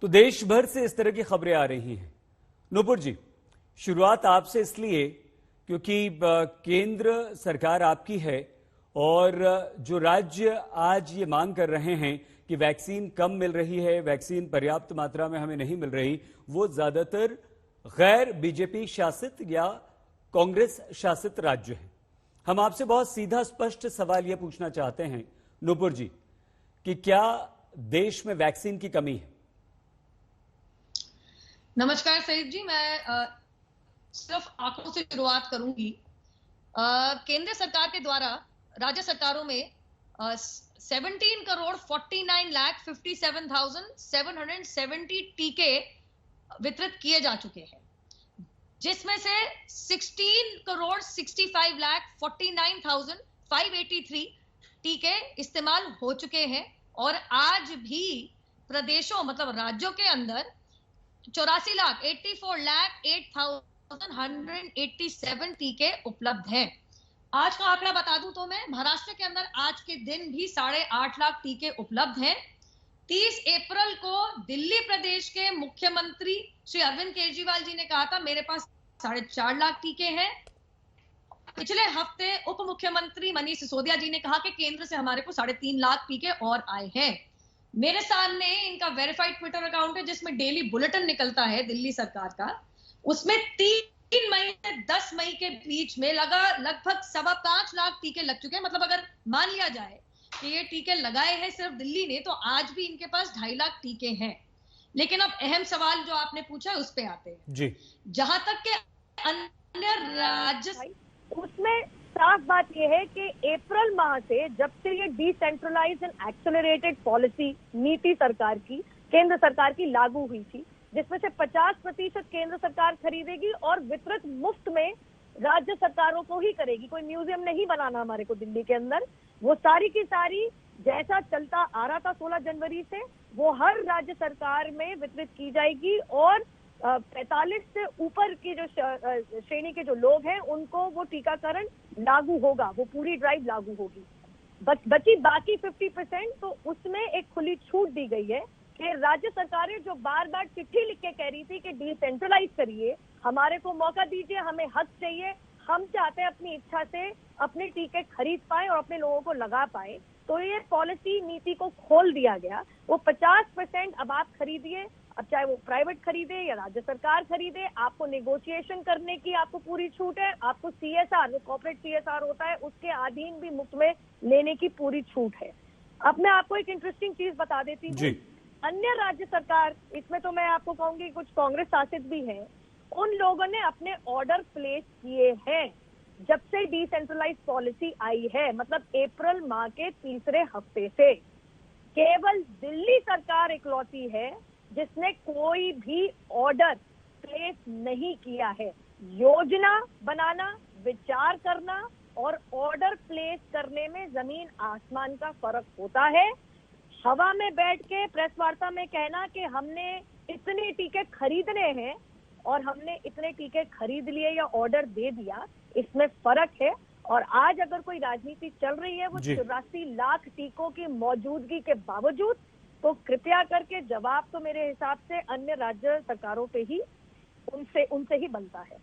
तो देश भर से इस तरह की खबरें आ रही हैं। नूपुर जी, शुरुआत आपसे इसलिए क्योंकि केंद्र सरकार आपकी है और जो राज्य आज ये मांग कर रहे हैं कि वैक्सीन कम मिल रही है, वैक्सीन पर्याप्त मात्रा में हमें नहीं मिल रही, वो ज्यादातर गैर बीजेपी शासित या कांग्रेस शासित राज्य हैं। हम आपसे बहुत सीधा स्पष्ट सवाल यह पूछना चाहते हैं नूपुर जी कि क्या देश में वैक्सीन की कमी है? नमस्कार सईद जी, मैं सिर्फ आंकड़ों से शुरुआत करूंगी। केंद्र सरकार के द्वारा राज्य सरकारों में 17,49,57,770 टीके वितरित किए जा चुके हैं, जिसमें से 16,65,49,583 टीके इस्तेमाल हो चुके हैं और आज भी प्रदेशों मतलब राज्यों के अंदर 84,84,08,187 टीके उपलब्ध हैं। आज का आंकड़ा बता दूं तो मैं महाराष्ट्र के अंदर आज के दिन भी 8.5 लाख टीके उपलब्ध हैं। 30 अप्रैल को दिल्ली प्रदेश के मुख्यमंत्री श्री अरविंद केजरीवाल जी ने कहा था मेरे पास 4.5 लाख टीके हैं। पिछले हफ्ते उप मुख्यमंत्री मनीष सिसोदिया जी ने कहा कि केंद्र से हमारे को 3.5 लाख टीके और आए हैं। मेरे सामने इनका वेरीफाइड ट्विटर अकाउंट है जिसमें डेली बुलेटिन निकलता है दिल्ली सरकार का। उसमें 3 मई से 10 मई के बीच में लगभग 5.25 लाख टीके लग चुके हैं। मतलब अगर मान लिया जाए कि ये टीके लगाए हैं सिर्फ दिल्ली ने, तो आज भी इनके पास 2.5 लाख टीके हैं। लेकिन अब अहम सवाल जो आपने पूछा उस पे आते हैं जी। जहां तक के अन्य राज्य, उसमें साफ बात यह है कि अप्रैल माह से जब से ये डिसेंट्रलाइज्ड एंड एक्सेलरेटेड पॉलिसी नीति सरकार की केंद्र सरकार की लागू हुई थी, जिसमें से 50% केंद्र सरकार खरीदेगी और वितरित मुफ्त में राज्य सरकारों को ही करेगी। कोई म्यूजियम नहीं बनाना हमारे को दिल्ली के अंदर। वो सारी की सारी जैसा चलता आ रहा था 16 जनवरी से वो हर राज्य सरकार में वितरित की जाएगी और 45 से ऊपर की जो श्रेणी के जो लोग हैं उनको वो टीकाकरण लागू होगा, वो पूरी ड्राइव लागू होगी। बची बाकी 50%, तो उसमें एक खुली छूट दी गई है कि राज्य सरकारें जो बार बार चिट्ठी लिख के कह रही थी कि डिसेंट्रलाइज करिए, हमारे को मौका दीजिए, हमें हक चाहिए, हम चाहते हैं अपनी इच्छा से अपने टीके खरीद पाए और अपने लोगों को लगा पाए, तो ये पॉलिसी नीति को खोल दिया गया। वो 50% अब आप खरीदिए, अब चाहे वो प्राइवेट खरीदे या राज्य सरकार खरीदे, आपको नेगोशिएशन करने की आपको पूरी छूट है। आपको CSR, जो कॉर्पोरेट CSR होता है, उसके अधीन भी मुफ्त में लेने की पूरी छूट है। अब मैं आपको एक इंटरेस्टिंग चीज बता देती हूँ। अन्य राज्य सरकार, इसमें तो मैं आपको कहूंगी कुछ कांग्रेस शासित भी है, उन लोगों ने अपने ऑर्डर प्लेस किए हैं जब से डिसेंट्रलाइज पॉलिसी आई है, मतलब अप्रैल माह के तीसरे हफ्ते से। केवल दिल्ली सरकार इकलौती है जिसने कोई भी ऑर्डर प्लेस नहीं किया है। योजना बनाना, विचार करना और ऑर्डर प्लेस करने में जमीन आसमान का फर्क होता है। हवा में बैठ के प्रेस वार्ता में कहना कि हमने इतने टीके खरीदने हैं और हमने इतने टीके खरीद लिए या ऑर्डर दे दिया, इसमें फर्क है। और आज अगर कोई राजनीति चल रही है वो 84 लाख टीकों की मौजूदगी के बावजूद, तो कृपया करके जवाब तो मेरे हिसाब से अन्य राज्य सरकारों पे ही उनसे ही बनता है।